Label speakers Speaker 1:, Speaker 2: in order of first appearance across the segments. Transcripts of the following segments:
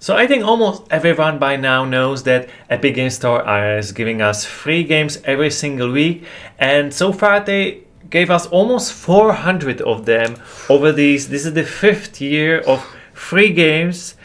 Speaker 1: So I think almost everyone by now knows that Epic Games Store is giving us free games every single week, and so far they gave us almost 400 of them over these. This is the 5th year of free games.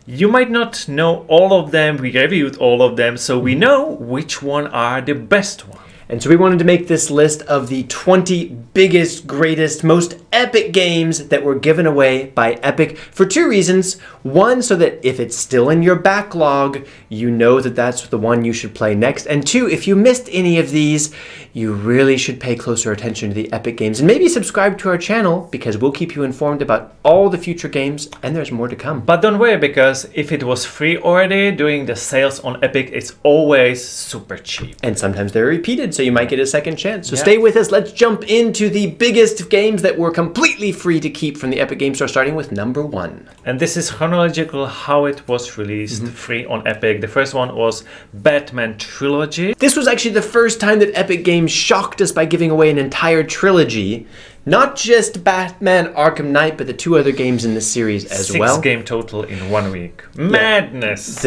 Speaker 1: You might not know all of them. We reviewed all of them, so we know which one are the best ones.
Speaker 2: And so we wanted to make this list of the 20 biggest, greatest, most epic games that were given away by Epic for 2 reasons. One, so that if it's still in your backlog, you know that that's the one you should play next. And 2, if you missed any of these, you really should pay closer attention to the Epic games. And maybe subscribe to our channel, because we'll keep you informed about all the future games, and there's more to come.
Speaker 1: But don't worry, because if it was free already, during the sales on Epic, it's always super cheap.
Speaker 2: And sometimes they're repeated, so you might get a second chance. So stay with us. Let's jump into the biggest games that were completely free to keep from the Epic Games Store, starting with number 1.
Speaker 1: And this is chronological how it was released free on Epic. The first one was Batman Trilogy.
Speaker 2: This was actually the first time that Epic Games shocked us by giving away an entire trilogy. Not just Batman Arkham Knight, but the 2 other games in the series as well.
Speaker 1: 6 game total in 1 week. Madness!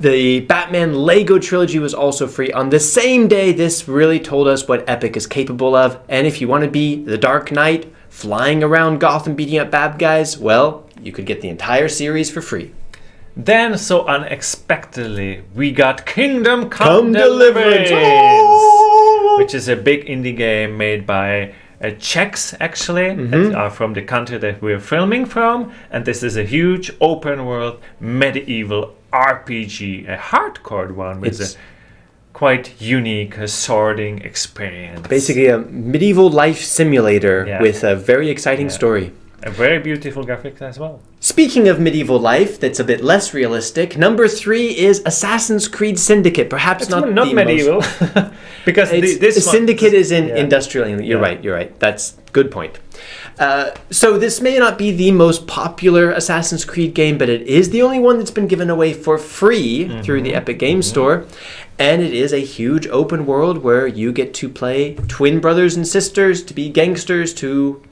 Speaker 2: The Batman Lego trilogy was also free on the same day. This really told us what Epic is capable of. And if you want to be the Dark Knight, flying around Gotham beating up bad guys, well, you could get the entire series for free.
Speaker 1: Then, so unexpectedly, we got Kingdom Come Deliverance, which is a big indie game made by Czechs, actually, that are from the country that we're filming from. And this is a huge open world medieval RPG, a hardcore one with a quite unique sorting experience.
Speaker 2: Basically a medieval life simulator with a very exciting story.
Speaker 1: A very beautiful graphics as well.
Speaker 2: Speaking of medieval life that's a bit less realistic, number 3 is Assassin's Creed Syndicate. Perhaps
Speaker 1: it's
Speaker 2: not
Speaker 1: the
Speaker 2: medieval.
Speaker 1: Because
Speaker 2: this Syndicate is in industrial. You're right. That's good point. So this may not be the most popular Assassin's Creed game, but it is the only one that's been given away for free through the Epic Games Store. And it is a huge open world where you get to play twin brothers and sisters, to be gangsters, to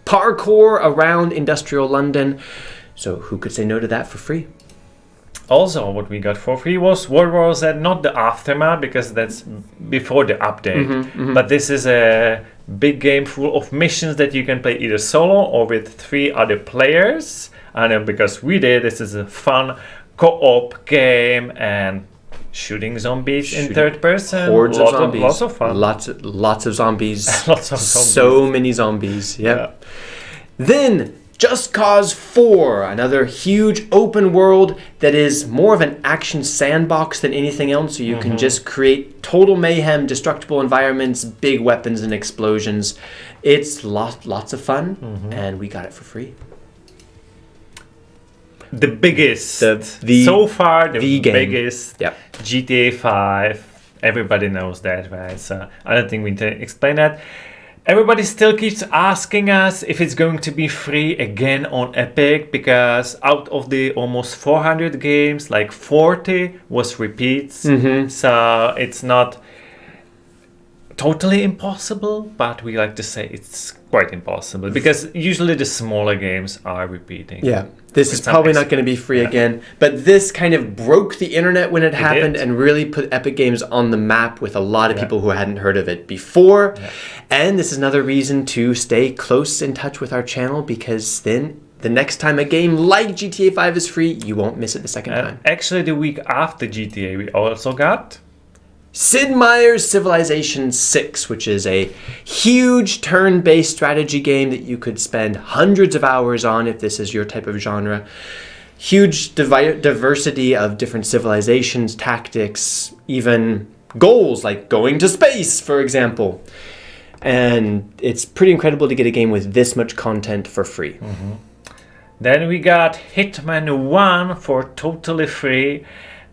Speaker 2: parkour around industrial London. So who could say no to that for free?
Speaker 1: Also, what we got for free was World War Z, not the Aftermath, because that's before the update. But this is a big game full of missions that you can play either solo or with 3 other players. And because we did, this is a fun co-op game and shooting zombies in third person.
Speaker 2: Hordes of zombies.
Speaker 1: Lots of fun.
Speaker 2: Lots of zombies.
Speaker 1: Lots of zombies.
Speaker 2: So many zombies. Yeah. Then Just Cause 4, another huge open world that is more of an action sandbox than anything else. So you can just create total mayhem, destructible environments, big weapons and explosions. It's lots of fun, and we got it for free.
Speaker 1: The biggest,
Speaker 2: the
Speaker 1: so far the
Speaker 2: game.
Speaker 1: Biggest GTA 5. Everybody knows that, right? So I don't think we need to explain that. Everybody still keeps asking us if it's going to be free again on Epic, because out of the almost 400 games, like 40 was repeats. So it's not totally impossible, but we like to say it's quite impossible, because usually the smaller games are repeating.
Speaker 2: Yeah, this is probably not going to be free again, but this kind of broke the internet when it happened and really put Epic Games on the map with a lot of people who hadn't heard of it before. And this is another reason to stay close in touch with our channel, because then the next time a game like GTA 5 is free, you won't miss it the second time.
Speaker 1: Actually, the week after GTA, we also got
Speaker 2: Sid Meier's Civilization 6, which is a huge turn-based strategy game that you could spend hundreds of hours on if this is your type of genre. Huge diversity of different civilizations, tactics, even goals like going to space, for example. And it's pretty incredible to get a game with this much content for free.
Speaker 1: Then we got Hitman 1 for totally free.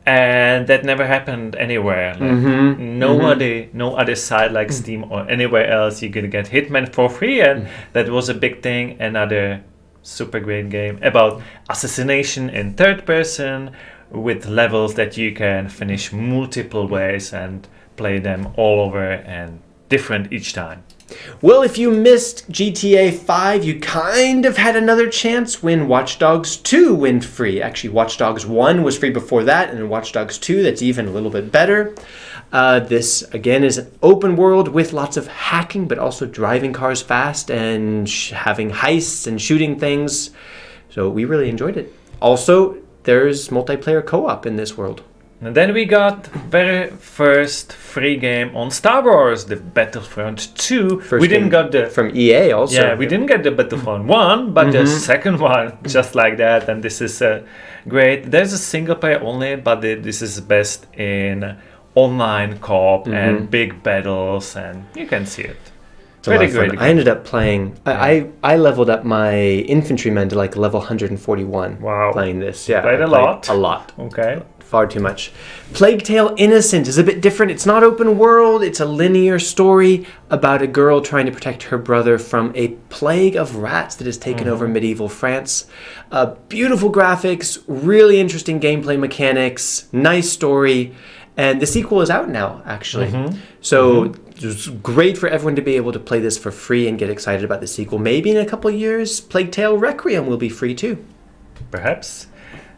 Speaker 1: And that never happened anywhere. Like no other site like Steam or anywhere else you could get Hitman for free, and that was a big thing. Another super great game about assassination in third person with levels that you can finish multiple ways and play them all over, and different each time.
Speaker 2: Well, if you missed GTA 5, you kind of had another chance when Watch Dogs 2 went free. Actually, Watch Dogs 1 was free before that, and Watch Dogs 2, that's even a little bit better. This, again, is an open world with lots of hacking, but also driving cars fast and having heists and shooting things. So we really enjoyed it. Also, there's multiplayer co-op in this world.
Speaker 1: And then we got very first free game on Star Wars, the Battlefront 2.
Speaker 2: First
Speaker 1: we didn't
Speaker 2: game
Speaker 1: get the
Speaker 2: from EA also.
Speaker 1: Yeah, we didn't get the Battlefront 1, but the second one, just like that. And this is great. There's a single player only, but this is best in online co-op and big battles, and you can see it.
Speaker 2: Really great. I ended up playing. I leveled up my infantrymen to like level 141.
Speaker 1: Wow.
Speaker 2: Playing this, yeah.
Speaker 1: Played a lot.
Speaker 2: A lot.
Speaker 1: Okay.
Speaker 2: Far too much. Plague Tale Innocent is a bit different. It's not open world. It's a linear story about a girl trying to protect her brother from a plague of rats that has taken over medieval France. Beautiful graphics, really interesting gameplay mechanics, nice story, and the sequel is out now, actually. So it's great for everyone to be able to play this for free and get excited about the sequel. Maybe in a couple years, Plague Tale Requiem will be free too.
Speaker 1: Perhaps.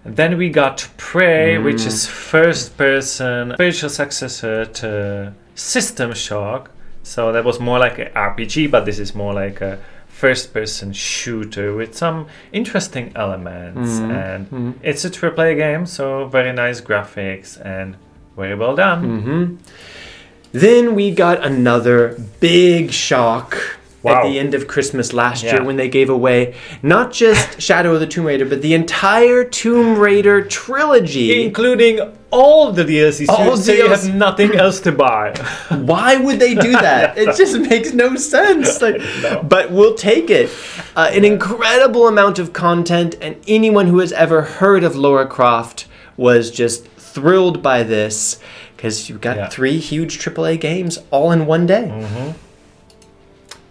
Speaker 1: Then we got Prey, which is first-person spiritual successor to System Shock. So that was more like an RPG, but this is more like a first-person shooter with some interesting elements. And it's a AAA game, so very nice graphics and very well done.
Speaker 2: Then we got another big shock.
Speaker 1: Wow.
Speaker 2: At the end of Christmas last year when they gave away not just Shadow of the Tomb Raider, but the entire Tomb Raider trilogy.
Speaker 1: Including all the DLCs, so you have nothing else to buy.
Speaker 2: Why would they do that? It just makes no sense. Like, but we'll take it. An incredible amount of content, and anyone who has ever heard of Lara Croft was just thrilled by this, because you've got 3 huge AAA games all in one day.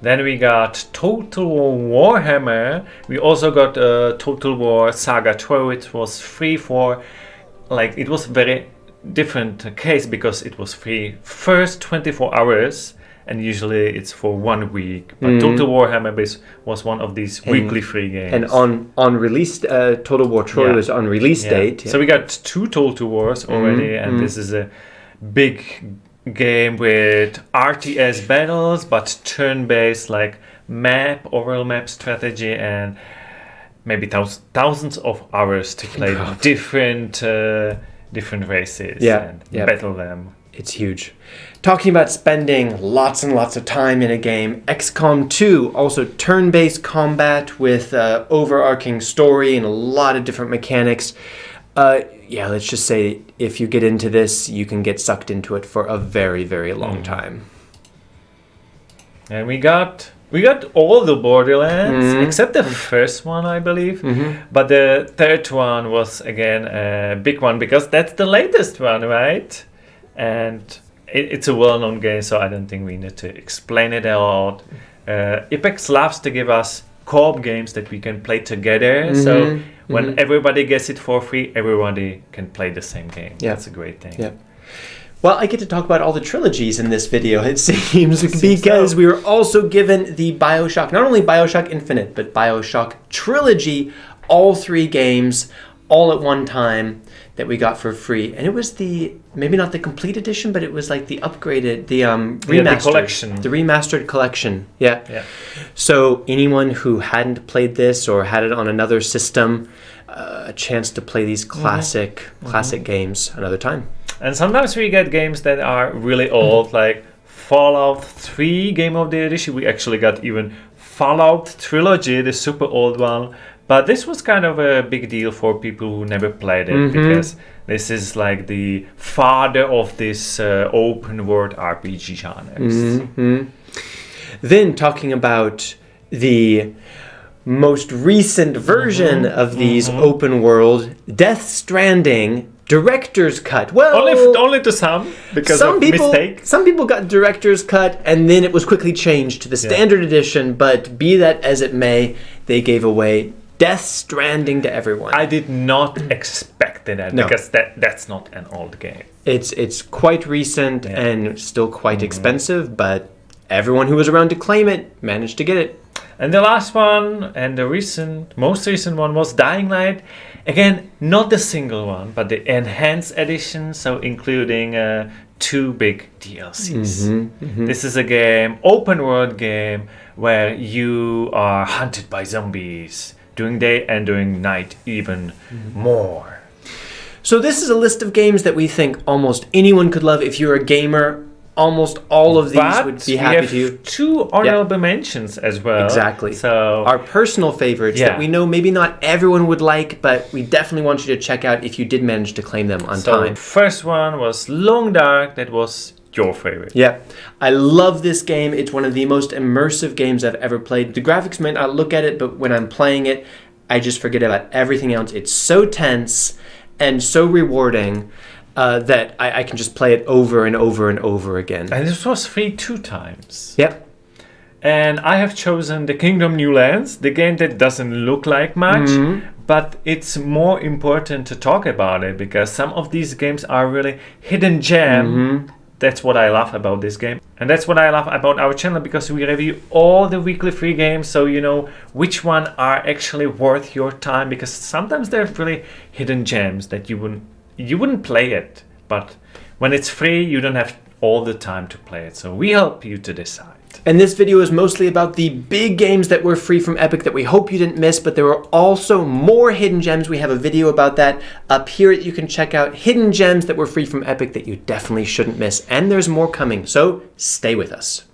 Speaker 1: Then we got Total War Warhammer. We also got Total War Saga 2. It was free for, like, it was very different case because it was free first 24 hours, and usually it's for 1 week. But Total Warhammer was one of these weekly free games.
Speaker 2: And on release, Total War Troy was on release date.
Speaker 1: So we got 2 Total Wars already, and this is a big game with RTS battles, but turn-based, like overall map strategy, and maybe thousands of hours to play different races and battle them.
Speaker 2: It's huge. Talking about spending lots and lots of time in a game, XCOM 2, also turn-based combat with overarching story and a lot of different mechanics. Let's just say if you get into this, you can get sucked into it for a very, very long time.
Speaker 1: And we got all the Borderlands, except the first one, I believe. But the third one was, again, a big one, because that's the latest one, right? And it's a well-known game, so I don't think we need to explain it a lot. Apex loves to give us co-op games that we can play together, so when everybody gets it for free, everybody can play the same game. That's a great thing.
Speaker 2: Well, I get to talk about all the trilogies in this video, it seems, because we were also given the BioShock, not only BioShock Infinite, but BioShock Trilogy, all 3 games, all at one time, that we got for free. And it was maybe not the complete edition, but it was like the upgraded, the remastered.
Speaker 1: The collection.
Speaker 2: The remastered collection, So anyone who hadn't played this or had it on another system, a chance to play these classic games another time.
Speaker 1: And sometimes we get games that are really old, like Fallout 3 Game of the Edition. We actually got even Fallout Trilogy, the super old one. But this was kind of a big deal for people who never played it, because this is like the father of this open world RPG genres.
Speaker 2: Then talking about the most recent version of these open world, Death Stranding director's cut. Well,
Speaker 1: only to some, because of mistake.
Speaker 2: Some people got director's cut, and then it was quickly changed to the standard edition. But be that as it may, they gave away Death Stranding to everyone.
Speaker 1: I did not expect that, because that's not an old game.
Speaker 2: It's quite recent and still quite expensive, but everyone who was around to claim it managed to get it.
Speaker 1: And the last one, and the most recent one, was Dying Light. Again, not the single one, but the enhanced edition, so including 2 big DLCs. This is a game, open world game, where you are hunted by zombies during day and during night even more.
Speaker 2: So this is a list of games that we think almost anyone could love. If you're a gamer, almost all of these would be happy to.
Speaker 1: We have 2 honorable mentions as well.
Speaker 2: Exactly.
Speaker 1: So
Speaker 2: our personal favorites that we know maybe not everyone would like, but we definitely want you to check out if you did manage to claim them on time.
Speaker 1: First one was Long Dark. That was your favorite.
Speaker 2: Yeah, I love this game. It's one of the most immersive games I've ever played. The graphics might not look at it, but when I'm playing it, I just forget about everything else. It's so tense and so rewarding that I can just play it over and over and over again.
Speaker 1: And this was free 2 times.
Speaker 2: Yep.
Speaker 1: And I have chosen The Kingdom New Lands, the game that doesn't look like much, but it's more important to talk about it because some of these games are really hidden gem. That's what I love about this game. And that's what I love about our channel, because we review all the weekly free games, so you know which one are actually worth your time, because sometimes they're really hidden gems that you wouldn't play it, but when it's free you don't have all the time to play it, so we help you to decide.
Speaker 2: And this video is mostly about the big games that were free from Epic that we hope you didn't miss, but there are also more hidden gems. We have a video about that up here that you can check out. Hidden gems that were free from Epic that you definitely shouldn't miss. And there's more coming, so stay with us.